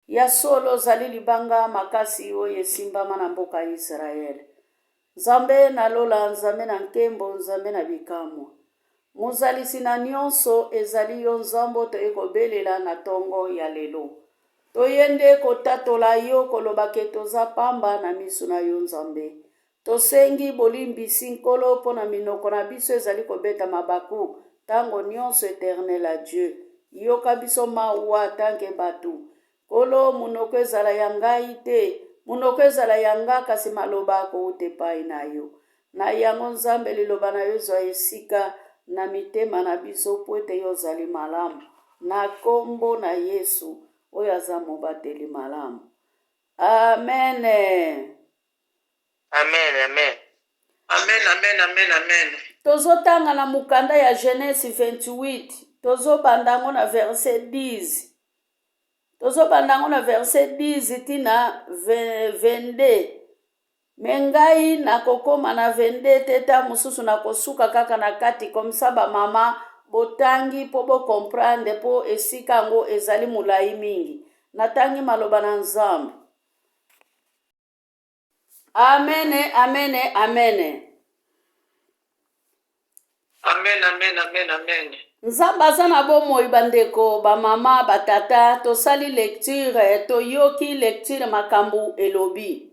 ya solo zali libanga makasi oyo esimbama na mboka Israele. Nzambe na lola, nzambe na nkembo, nzambe na bikamwa. Mozalisi na nyonso ezali yo nzambo toyekobelela na tongo ya lelo. Toyende kotatola yo kolobake toza pamba na miso na yo nzambe. Tosengi bolimbisi nkolo po na minoko na biso ezali kobeta mabaku. Tango nyonso eternel a Dieu. Yoka biso mawa tanke batu. Kolo munoko ezala ya ngai te. Munoko ezala ya nga kasi maloba ko utepai na yo. Na yango nzambe liloba na yo zwa esika na mitema na biso po ete yo zali malamu. Na kombo na Yesu oyo aza mobateli malamu. Amen. Amen, amen. Amen, amen, amen, amen. Tozotanga na mukanda ya Genèse 28. Tozobandango na verset 10. Tozobandango na verset 10 tina 22. Mengai na kokoma na 22 teta mususu na kosuka kaka na kati komsa ba mama botangi po bo comprendre po esika ngo ezali mulai mingi. Natangi maloba na Nzambe. Amen, amen, amen. Amen, amen, amen, amen. Nzambe aza na bomoi bandeko, ba mama, batata, tosali lecture, toyoki lecture makambu elobi.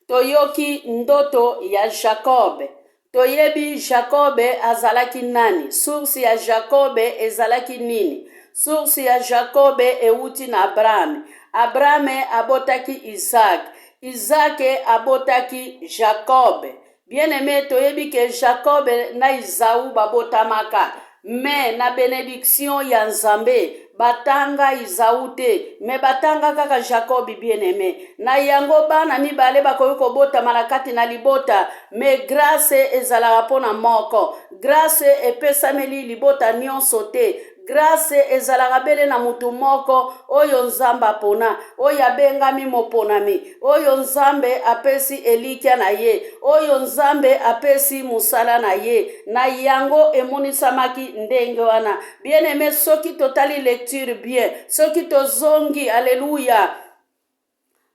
Toyoki ndoto ya Jacob. Toyebi Jacob azalaki nani? Source ya Jacob ezalaki nini? Source ya Jacob euti na Abraham. Abraham abotaki Isaac. Isaac abotaki Jacob. Bien-aimé, toyebi ke Jacob na Isaou babotamaka. Mais na bénédiction ya Nzambe batanga Isaou te, mais batanga kaka Jacob bien-aimé. Na yango bana mibale bakoki kobotama na kati na libota, mais grâce ezalaka mpona moko. Grâce epesameli libota nyonso te. Grâce ezalaka bele na mutu moko oyo Nzambe apona, oyo abengami moponami, oyo Nzambe apesi elikya na ye, oyo Nzambe apesi musala na ye. Na yango emonisamaki ndenge wana. Bien-aimé, soki totali lecture bien, soki tozongi, alléluia,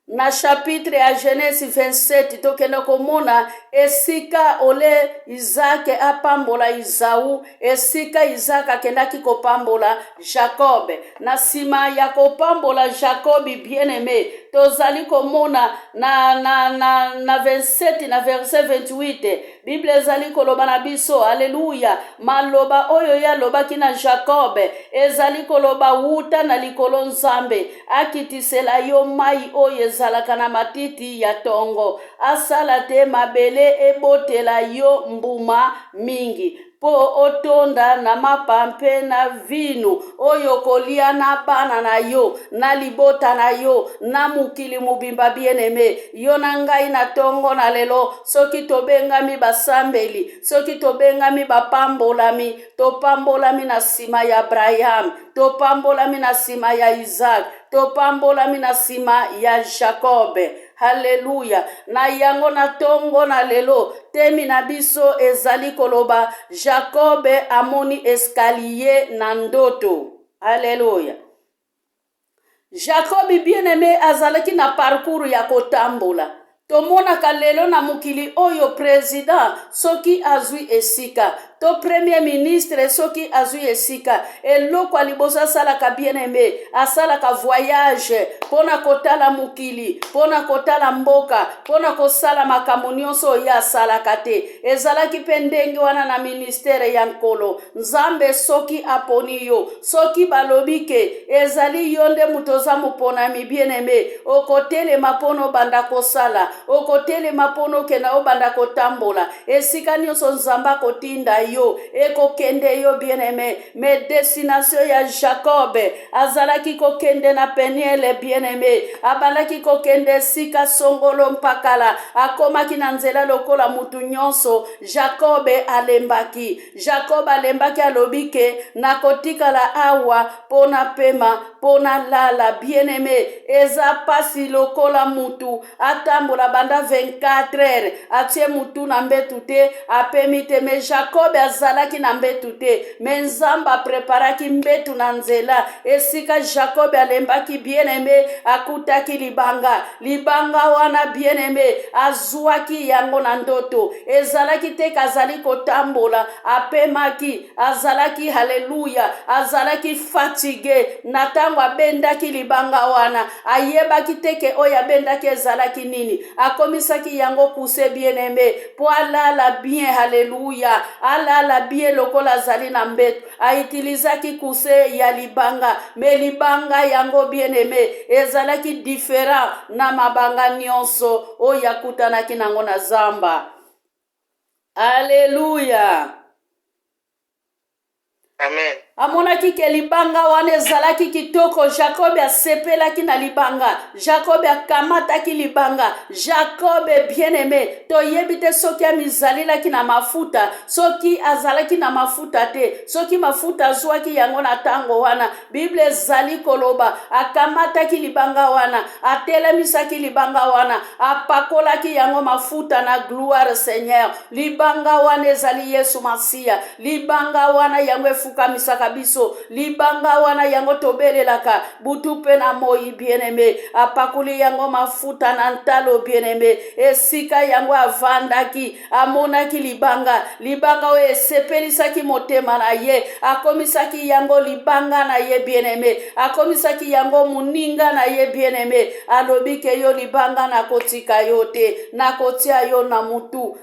na chapitre ya Genèse 27 tokenda komona esika ole Isaac apambola Isaou, esika Isaac akendaki kopambola Jacob. Na sima ya kopambola Jacob bien-aimé, tozali komona na 27 na verset 28 Bible ezali koloba na biso, alléluia, maloba oyo ya lobaki na Jacob ezali koloba wuta na likolo Nzambe akitisela yo mai oyo ezalaka na matiti ya tongo, asala te mabele ebotela yo mbuma mingi po otonda na mapampe na vino oyo kolia na bana na yo, na libota na yo, na mukili mubimba bien-aimé. Yo na ngai na tongo na lelo, soki tobengami basambeli, soki tobengami bapambolami, topambolami na sima ya Abraham, topambolami na sima ya Isaac, topambolami na sima ya Jacob. Haleluya. Na yango na tongo na lelo temi na biso ezali koloba Jacob amoni escalier na ndoto. Haleluya. Jacob bien-aimé azalaki na parcours ya kotambola. Tomona kalelo na mukili oyo president soki azui esika, to premier ministre soki azui esika, eloko alibosa asalaka bien-aimé, asalaka voyage pona kotala mukili, pona kotala mboka, pona kosala makambo nyonso ya asalaka te. Ezalaki pe ndenge wana na ministere ya nkolo. Nzambe soki aponi yo, soki balobike ezali yo nde mutoza muponami bien-aimé, okotelema pono banda kosala, okotelema pono kena obanda kotambola, esika nyonso Nzamba kotinda yo, ekokende yo bien-aimé. Me destination ya Jacob azalaki kokende na Peniel bien-aimé, abalaki kokende sika songolo mpakala, akomaki na nzela lokola mutu nyonso. Jacob alembaki, Jacob alembaki alobike na kotikala awa pona pema, pona lala bien-aimé. Eza pasi lokola mutu atambola tambola banda 24 heures atie mutu na mbetu te apemi te. Me Jacob azalaki na mbetu te, me Nzambe apreparaki mbetu na nzela. Esika Jacob alembaki bien-aimé akutaki libanga wana bien-aimé azwaki yango na ndoto. Ezalaki te kazali kotambola, apemaki, azalaki haleluya, azalaki fatigué na tango abendaki libanga wana. Ayebaki teke oyo abendaki ezalaki nini, akomisaki yango kuse bien-aimé po alala bien, haleluya, alala bien lokola azali na mbetu. Aitilizaki kuse ya libanga, me libanga yango bien-aimé ezalaki différent na mabanga nyonso oyo akutanaki nango na zamba. Alléluia. Amen. Amonaki ke libanga wana ezalaki kitoko. Jacob asepelaki na libanga, Jacob akamataki libanga. Jacob bien-aimé, toyebi te soki amizalelaki na mafuta, soki azalaki na mafuta te, soki mafuta azwaki yango na tango wana. Bible ezali koloba akamataki libanga wana, atelemisaki libanga wana, apakolaki yango mafuta na gloire Seigneur. Libanga wana ezali Yesu Masia. Libanga wana yango efukamisaka biso. Libanga wana yango tobelelaka butu pe na moi bien-aimé. Apakuli yango mafuta na ntalo bien-aimé. Esika yango avandaki, amonaki libanga oyo esepelisaki motema na ye, akomisaki yango libanga na ye bien-aimé, akomisaki yango muninga na ye bien-aimé. Alobi ke yo libanga na kotika yo te, na kotia yo na mutu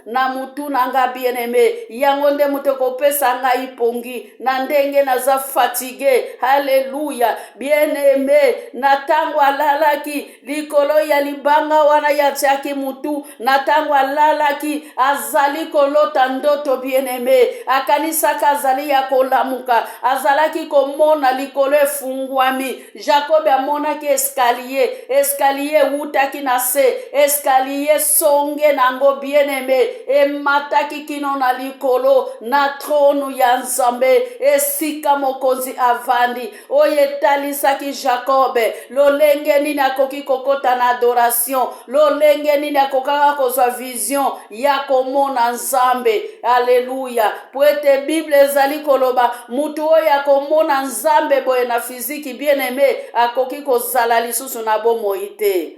nanga bien-aimé. Yango nde mutu kopesa ngai pongi na ndenge naza fatigué. Haleluya. Bien-aimé, na tango alalaki likolo ya libanga wana yatiaki mutu, na tango alalaki azali kolota ndoto bien-aimé. Akanisaka azali ya kolamuka, azalaki komona likolo efungwami. Jacob amonaki escalier utaki na se, escalier songe nango bien-aimé, emataki kino na likolo na tronu ya Nzambe. Esika mokonzi avandi oyo etalisaki Jacob lolenge nini akoki kokota na adoration, lolenge nini akokaka kozwa vision ya komona Nzambe. Alléluia. Po ete Bible ezali koloba mutu oyo akomona Nzambe boye na fiziki bien-aimé akoki kozala lisusu na bomoi te.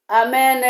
Amen.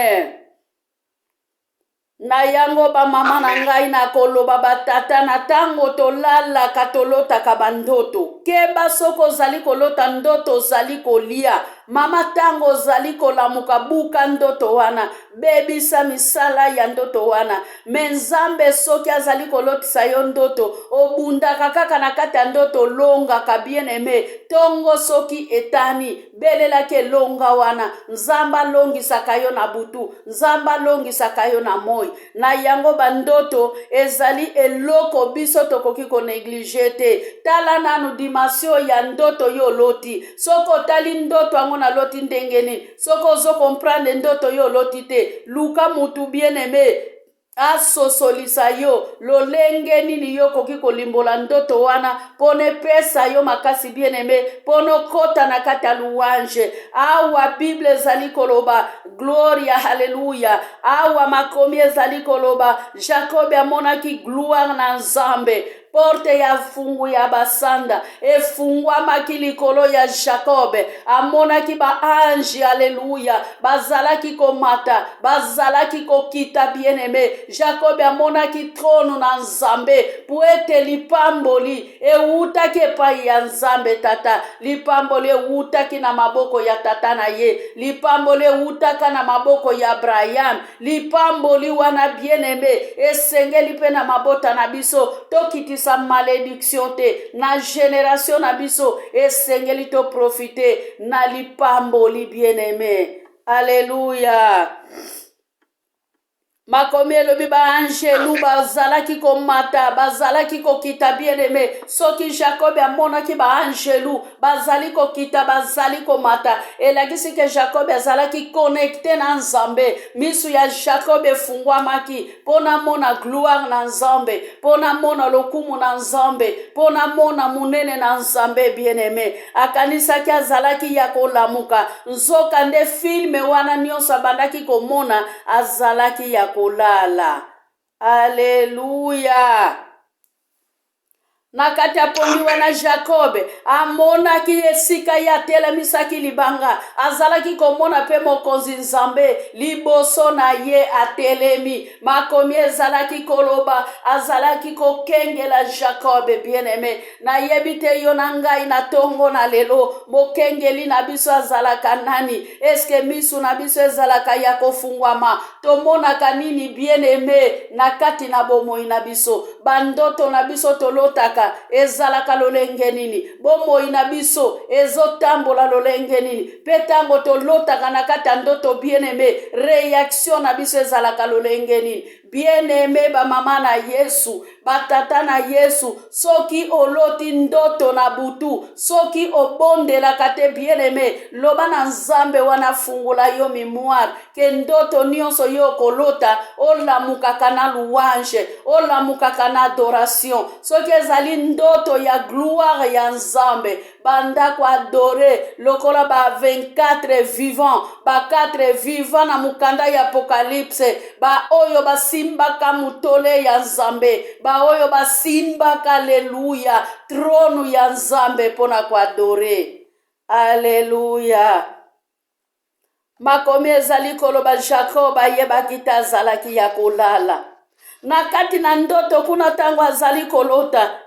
Na yango ba mama na ngai na koloba batata na tango tolala katolota kabandoto. Keba soko zali kolota ndoto zali kolia. Mama tango zali kolamuka buka ndoto wana. Bebisa misala ya ndoto wana. Menzambe soki azali kolotisa yo ndoto. Obunda kaka na kata ndoto longa ka bien-aimé. Tongo soki etani. Belela ke longa wana. Nzamba longi sakayo na butu. Nzamba longi sakayo na moi. Na yango bandoto ezali eloko biso tokoki ko neglige te. Tala nanu dimension ya ndoto yo loti. Soko tali ndoto ango na loti ndengeni. Soko zo comprendre ndoto yo loti te. Luka mutu bien-aimé asosolisa yo lolenge nini yo koki kolimbola ndoto wana pone pesa yo makasi bien-aimé pono kota na kata louange. Awa Bible ezali koloba gloria, haleluya. Awa makomi ezali koloba Jacob amonaki gloire na Nzambe. Porte ya fungu ya basanda efungwa makilikolo ya Jacob. Amonaki ba ange, haleluya, bazalaki komata, bazalaki kokita bien-aimé. Jacob amonaki trono na Nzambe puete lipamboli eutaki epai ya Nzambe tata. Lipamboli eutaki na maboko ya tata na ye, lipamboli eutaka na maboko ya Abraham. Lipamboli wana bien-aimé esengeli pe na mabota na biso tokitisa sa malédiction te na génération na biso esengeli to profiter na lipamboli bien-aimé. Alléluia. makomi elobi baangelu bazalaki komata bazalaki kokita bien aimé soki Jacob amonaki baangelu bazali kokita bazali komata elakisi ke Jacob azalaki connecté na Nzambe misu ya Jacob efungwamaki pona mona gloire na Nzambe pona mona lokumu na Nzambe pona mona munene na Nzambe bien aimé akanisaki azalaki ya kolamuka nzoka nde filme wana nyonso abandaki komona azalaki ya kolala. Alléluia. Na kati apongiwa na Jacob amonaki esika ya telamisaki libanga azalaki komona pe mokonzi Nzambe liboso na ye atelemi makomi ezalaki koloba azalaki kokengela Jacob bien aimé na yebite yo na ngai na tongo na lelo mokengeli na biso azalaka nani eske misu na biso ezalaka ya kofungwama tomonaka nini bien aimé na kati na bomoi na biso bandoto na biso tolotaka ezalaka lolenge nini bomoi na biso ezotambola lolenge nini pe tango tolotaka na kati ya ndoto bien aimé réaction na biso ezalaka lolenge nini bien aimé bamama na Yesu batata na Yesu soki oloti ndoto na butu soki obondelaka te bien aimé loba na Nzambe wana fungula yo mémoire ke ndoto nyonso yo kolota olamukaka na louange olamukaka na adoration soki ezali ndoto ya gloire ya Nzambe banda ko adore lokola ba 24 vivant ba 4 vivant na mukanda ya apocalypse ba oyo basimbaka mutole ya Nzambe ba oyo basimbaka aleluya tronu ya Nzambe pona ko adore. Aleluya. Makomi ezali koloba Jacob ayebaki te azalaki ya kolala na kati na ndoto kuna tango azali kolota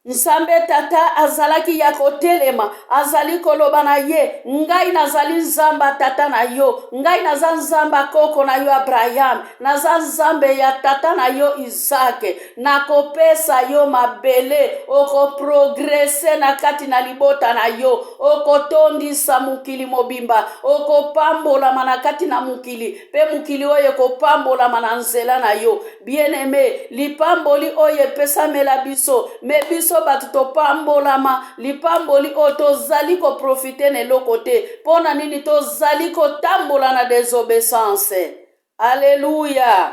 Nzambe tata azalaki ya kotelema azali koloba na ye ngai nazali Nzamba tata na yo ngai naza Nzamba koko na yo Abraham naza Nzambe ya tata na yo Isaac nakopesa yo mabele okoprogrese na kati na libota na yo okotondisa mukili mobimba okopambolama na kati na mukili pe mukili oyo ekopambolama na nzela na yo bien aimé lipamboli oyo epesamela biso me biso batu topambolama lipamboli oyo tozali koprofite na eloko te mpona nini tozali kotambola na désobéissance. Alléluia.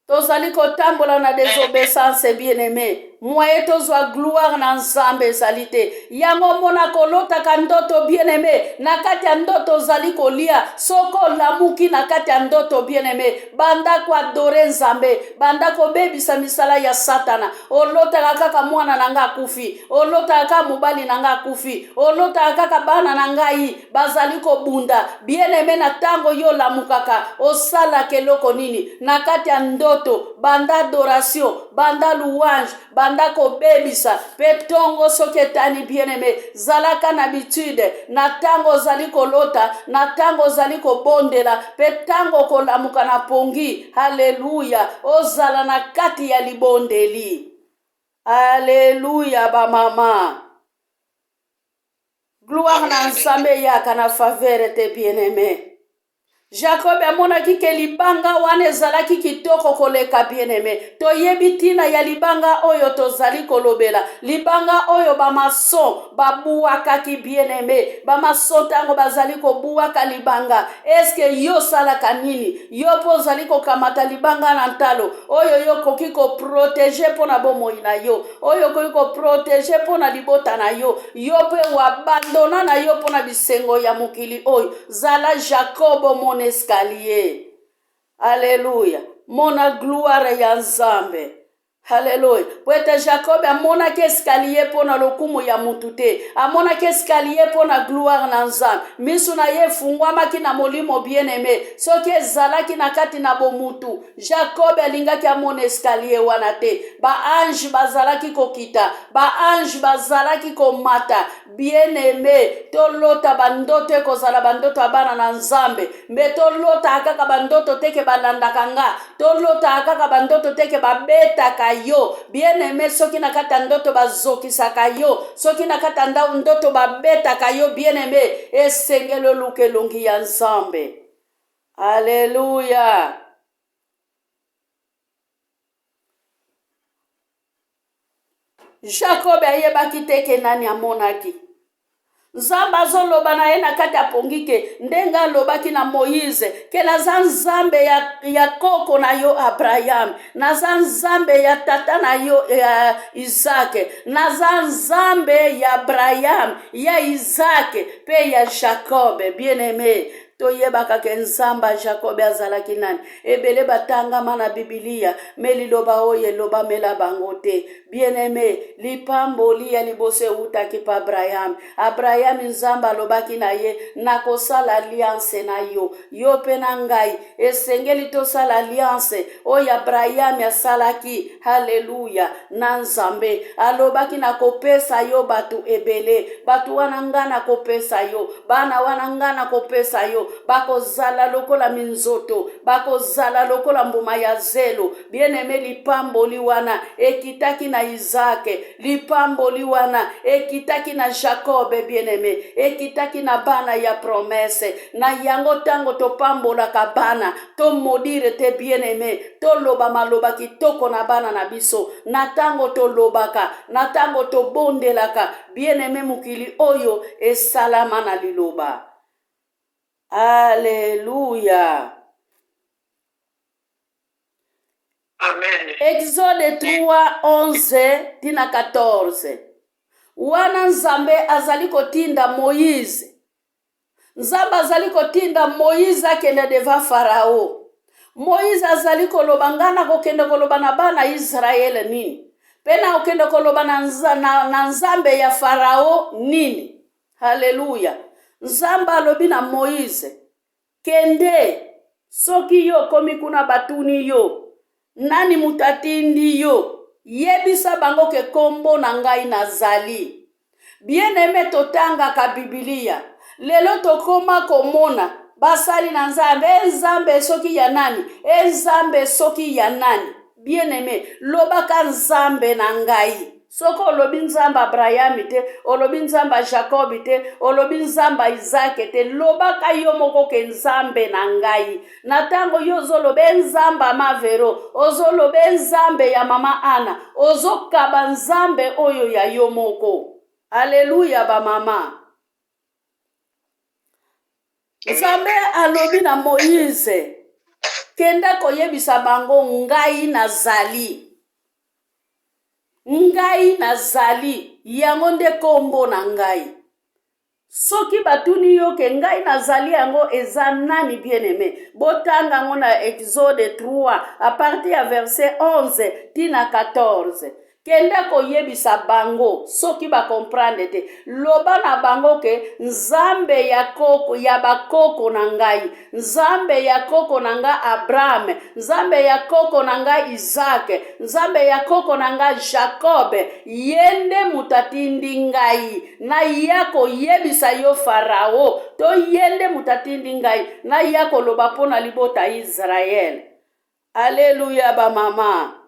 Tozali kotambola na désobéissance bien aimé moye tozwa gloire na Nzambe ezali te yango mona kolotaka ndoto bien aimé na kati ya ndoto ozali kolia soko lamuki na kati ya ndoto bien aimé banda ko adore Nzambe banda ko bebisa misala ya satana olotaka kaka mwana na nga akufi olotaka kaka mobali na nga akufi olotaka kaka bana na ngai bazali kobunda bien aimé na tango yo lamukaka osala keloko nini na kati ya ndoto banda adoration banda louange banda kobebisa pe tongo soki etani bien aimé zalaka na habitude na tango ozali kolota na tango ozali kobondela pe tango kolamuka na pongi. Haleluya. Ozala na kati ya libondeli. Haleluya bamama. Gloire na Nzambe yaka na faveur te bien aimé. Jacob amonaki ke libanga wana ezalaki kitoko koleka bien aimé toyebi tina ya libanga oyo tozali kolobela libanga oyo bamason babuwakaki bien aimé bamason tango bazali kobuwaka libanga eske yo salaka nini yo po ozali kokamata libanga na ntalo oyo yo koki koprotege mpona bomoi na yo oyo koki koprotege mpona libota na yo yo pe wabandona na yo mpona bisengo ya mokili oyo zala Jacob mon escalier. Alléluia. Mona gloire ya Nzambe. Hallelujah. Pwete Jacob amonaki escalier pona lokumu ya mutu te. Amonaki escalier pona gloire na Nzambe. Misu na ye fungwamaki na molimo bien aimé. Soki ezalaki na kati na bomutu. Jacob alingaki amona escalier wana te. Ba ange bazalaki kokita. Ba ange bazalaki komata. Bien aimé. Tolota bandoto ekozala bandoto abana na Nzambe. Me tolota akaka bandoto teke balandaka nga. Tolota akaka bandoto teke babetaka yo bien aimé soki na kata ndoto bazokisaka yo soki na kata ndoto babetaka yo bien aimé esengelo luke longi ya Nzambe. Alléluia. Jacob ayebaki te ke nani amonaki. Nzambe azoloba na ye na kati apongike ndenge alobaki na Moïse ke naza nzambe ya koko na yo Abraham, naza nzambe ya tata na yo Isaac, naza nzambe ya Abraham, ya Isaac pe ya Jacob. Bien-aimé, toyebaka ke nzamba Jacob azalaki nani. Ebele batangama na Biblia me liloba oyo elobamela bango te. Bien-aimé, lipamboli ya libose utaki pa Abraham. Abraham nzamba alobaki na ye nakosala alliance na yo, yo pe na ngai esengeli tosala alliance oyo Abraham asalaki. Haleluya. Na nzambe alobaki nakopesa yo batu ebele, batu wana nga nakopesa yo, bana wana nga nakopesa yo, bakozala lokola minzoto, bakozala lokola mbuma ya zelo. Bien-aimé, lipamboli wana ekitaki na Isaac, lipamboli wana ekitaki na Jacob. Bien-aimé, ekitaki na bana ya promesse. Na yango tango topambolaka bana to modire te, bien-aimé, to loba maloba kitoko na bana na biso. Na tango to lobaka, na tango to bondelaka, bien-aimé, mukili oyo esalama na liloba. Alléluia. Amen. Exode 3, 11 tina 14. Wana nzambe azali kotinda Moïse. Nzambe azali kotinda Moïse akende deva Farao. Moïse azali koloba ngana kokende koloba na bana Israel nini. Pena okende koloba na nzambe ya Farao nini. Haleluya. Nzambe alobi na Moïse, kende soki yo komi kuna batuni yo nani mutatindi yo, yebisa bango ke kombo na ngai nazali. Bien-aimé, totanga ka Biblia lelo tokoma komona basali na nzambe. Nzambe soki ya nani? Nzambe soki ya nani? Bien-aimé, lobaka nzambe na ngai. Soko olobi nzamba Abraham te, olobi nzamba Jacob te, olobi nzamba Isaac te, lobaka yo moko ke nzambe na ngai. Na tango yo zolobe nzamba Mavero, ozolobe nzambe ya mama Ana, ozokaba nzambe oyo ya yo moko. Alléluia ba mama. Nzambe alobi na Moïse, kenda koyebisa bango ngai nazali. Ngai nazali, yango nde kombo na ngai. Soki batuni yo ke ngai nazali yango eza nani, bien-aimé, botanga ngo na Exode 3 a partir ya verset 11 tina 14. Kenda koyebisa bango soki ba comprendre te, loba na bango ke nzambe ya koko ya bakoko na ngai, nzambe ya koko na nga Abraham, nzambe ya koko na nga Isaac, nzambe ya koko na nga Jacob, yende mutatindi ngai. Na yako yebisa yo Farao, to yende mutatindi ngai. Na yako loba pona libota Israel. Alléluia ba mama.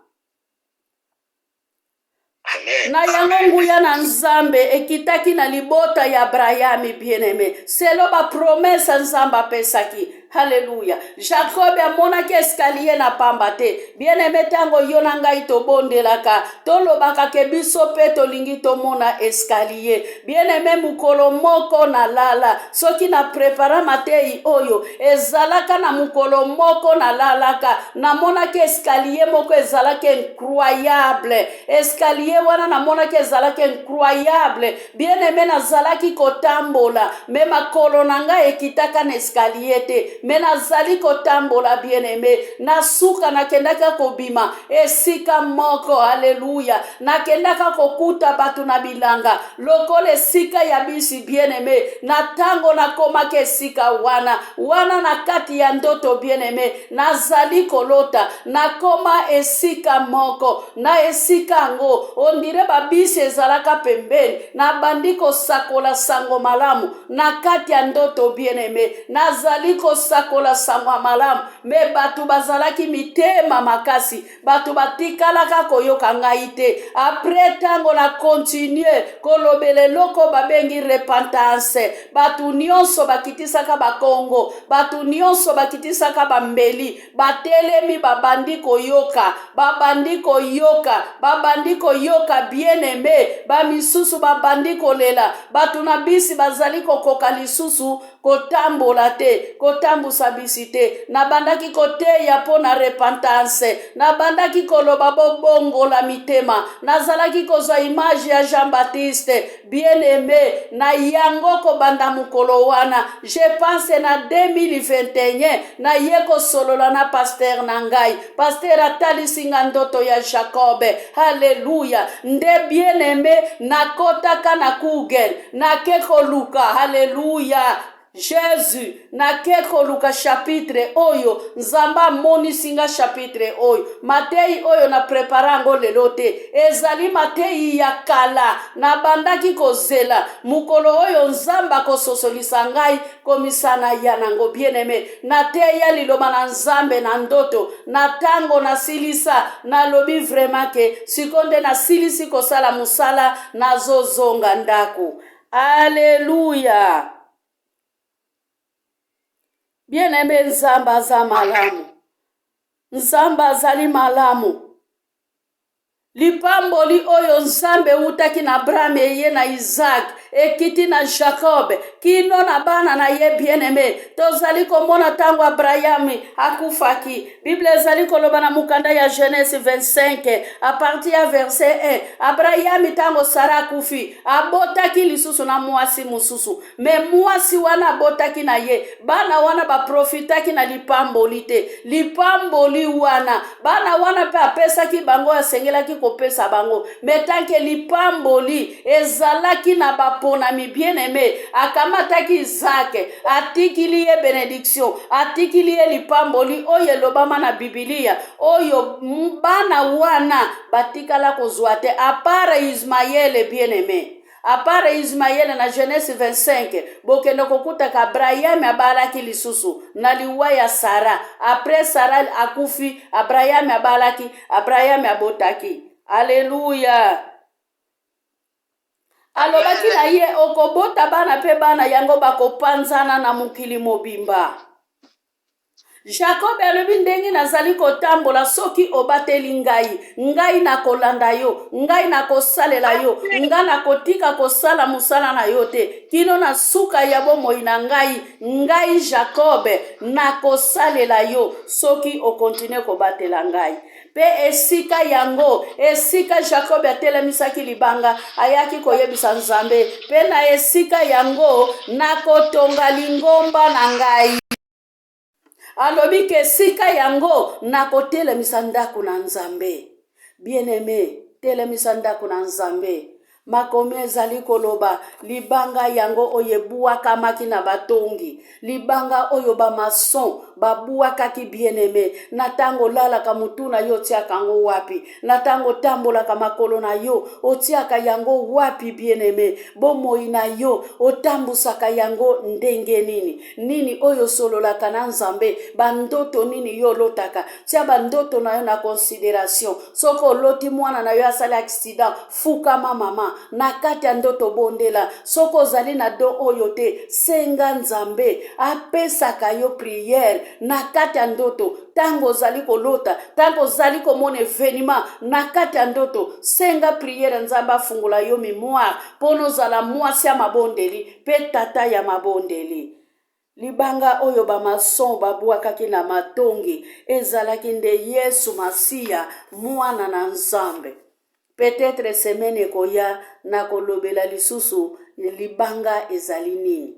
Amen. Na yango nguya na nzambe ekitaki na libota ya Abraham, bien-aimé. Selo ba promesse nzamba pesaki. Haleluya. Jacob amonaki escalier na pamba te. Bien-aimé, tango yo na ngai tobondelaka, tolobaka ke biso pe tolingi tomona escalier. Bien-aimé, mukolo moko na lala. Soki na prepara matei oyo, ezalaka na mukolo moko na lalaka. Namonaki escalier moko ezalaka incroyable. Escalier wana namonaki ezalaka incroyable. Bien-aimé, nazalaki kotambola. Me makolo na ngai ekitaka na escalier te. Me nazali kotambola, bien-aimé. Nasuka nakendaka kobima esika moko. Haleluya. Nakendaka kokuta batu na bilanga lokole esika ya bisi, bien-aimé. Na tango nakomaka esika wana na kati ya ndoto, bien-aimé, nazali kolota nakoma esika moko. Na esika ngo ondire babisi ezalaka pembeni, na bandiko sakola sango malamu na kati ya ndoto, bien-aimé. Nazali kosakola sangwa malamu me batu bazalaki mitema makasi batu batikalaka koyoka ngai te apres tango na continue kolobele loko babengi repentance batu nyonso bakitisaka bakongo batu nyonso bakitisaka bambeli batelemi babandi koyoka bien aimé bamisusu babandi kolela batu na bisi bazali kokoka lisusu kotambola te kotambusa bisi te nabandaki koteya mpo na repentance nabandaki koloba bobongola mitema nazalaki kozwa image ya Jean Baptiste bien aimé na yango kobanda mukolo wana je pense na 2021 na ye kosolola na pasteur na ngai pasteur atalisinga ndoto ya Jacob haleluya nde bien aimé nakotaka na Google nakeko luka haleluya Jésus nakeko luka chapitre oyo nzamba monisinga chapitre oyo Matei oyo na preparango lelo te ezali Matei ya kala na bandaki kozela mukolo oyo nzamba kososolisa ngai komisana ya nango bien-aimé nateya liloba na nzambe na ndoto na tango na silisa na lobi vraiment ke sikonde na silisi kosala musala nazozonga ndako Alléluia. Bien-aimé nzamba za malamu. Nzamba zali malamu. Lipamboli oyo nzambe utaki na Abraham ye na Isaac ekiti na Jacob kino na bana na ye bien-aimé tozali komona tango Abraham akufaki Bible zali koloba na mukanda ya Genèse 25 a partir ya verset 1 Abraham tango Sara akufi abotaki lisusu na mwasi mususu me mwasi wana abotaki na ye bana wana baprofitaki na lipamboli te lipamboli wana bana wana pe apesaki bango asengelaki kopesa bango metanke lipamboli ezalaki na baponami bien-aimé akamataki Isaac atikili ye benediction atikili ye lipamboli oyo elobama na Biblia oyo bana wana batikala kozwa te apart Ismaël bien-aimé à part Ismaël na Genèse 25 bokendo kokutaka Abraham abalaki lisusu na liwa ya Sara après Sara akufi Abraham abalaki Abraham abotaki Alléluia. Alobaki na ye okobota bana pe bana yango bakopanzana na mukili mobimba. Jacob alobi ndenge nazali kotambola soki obateli ngai na kolanda yo ngai na kosalela yo nga na kotika kosala musala na yo te kino na suka ya bomoi na ngai Jacob na kosalela yo soki okontinue kobatela ngai pe esika yango esika Jacob atelemisaki libanga ayaki koyebisa Nzambe pe na esika yango na kotonga lingomba na ngai alobi ke sika yango na kotelemisa ndako na Nzambe bien-aimé telemisa ndako na Nzambe makomi ezali koloba libanga yango oyebuaka maki na batongi libanga oyo bamason babuakaki bien-aimé na tango lalaka mutuna yo tiaka yango wapi na tango tambolaka makolo na yo otiaka yango wapi bien-aimé bomoi na yo otambusaka yango ndenge nini oyo sololaka na Nzambe bandoto nini yo lotaka tia bandoto na yo na considération soko loti mwana na yo asali accident fukama mama na kati ya ndoto bondela soko zali na do oyo te senga Nzambe apesaka yo prière na kati ya ndoto tango zali kolota tango zali komona evenima na kati ya ndoto senga prière Nzambe afungula yo mémoire pono zala mwasi ya mabondeli pe tata ya mabondeli libanga oyo bamason babuakaki na matongi ezalaki nde Yesu Masiya mwana na Nzambe. Peut-être semaine ekoya na kolobela lisusu libanga ezali nini.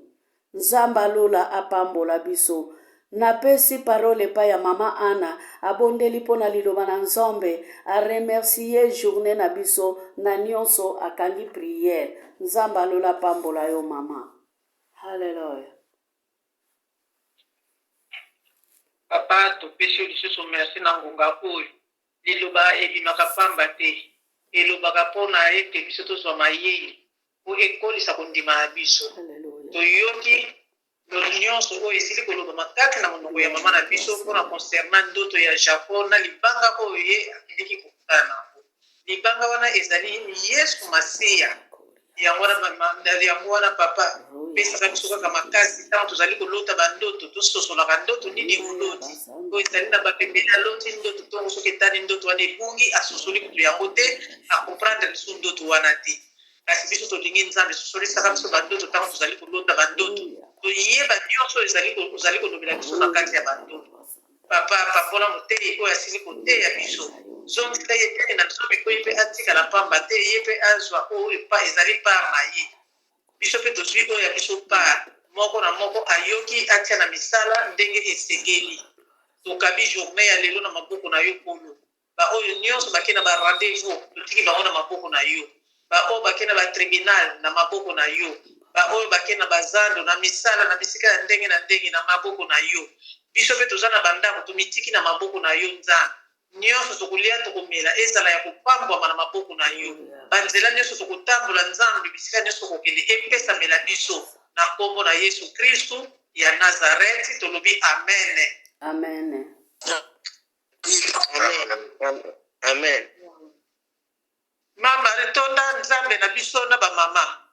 Nzamba lola apambola biso. Napesi parole pa ya mama Ana abondeli pona liloba na Nzambe a remercier journée na biso na nyonso akangi prière. Nzamba lola pambola yo mama. Hallelujah. Papa topesi lisusu merci na ngonga oyo liloba ebimaka pamba te elobaka mpona ete biso tozwa mayele po ekolisa kondima ya biso toyoki nyonso oyo esili koloba makati na monoko ya mama na biso mpona concernant ndoto ya Japon na libanga oyo ye akendeki kokutana nango. Libanga wana ezali Yesu Masiya. Yango wana papa pesaka biso kaka makasi ntango tozali kolota bandoto tososolaka ndoto nini oloti oyo ezali na bapembeli aloti ndoto ntongo soki etani ndoto wana ebungi asosoli kutu yango te akomprendre biso ndoto wana te. Kasi biso tolingi Nzambe sosolisaka biso bandoto ntango tozali kolota bandoto toyeba nyonso ozali kolobela biso na kati ya bandoto. Papa mpona motei oyo asili koteya biso zongisa ye te na biso mikoyi mpe atikala pamba te ye mpe azwa oyo ezali par na ye. Biso mpe tozwi oyo ya biso par moko na moko ayoki atia na misala ndenge esengeli. Tokabi journée ya lelo na maboko na yo Nkolo. Baoyo nyonso bakei na barendez-vous totiki bango na maboko na yo. Baoyo bakei na batribunal na maboko na yo. Baoyo bakei na bazando na misala na bisika ya ndenge na ndenge na maboko na yo. Biso mpe toza na bandako tomitiki na maboko na yo Nzambe. Nyonso tokolia tokomela ezala ya kopambwama na maboko na yo. Banzela nyonso tokotambola Nzambe bisika nyonso tokokende epesamela biso na kombo na Yesu Kristu ya Nazareti tolobi amen. Amen. Amen. Mama retonda Nzambe na biso na ba mama.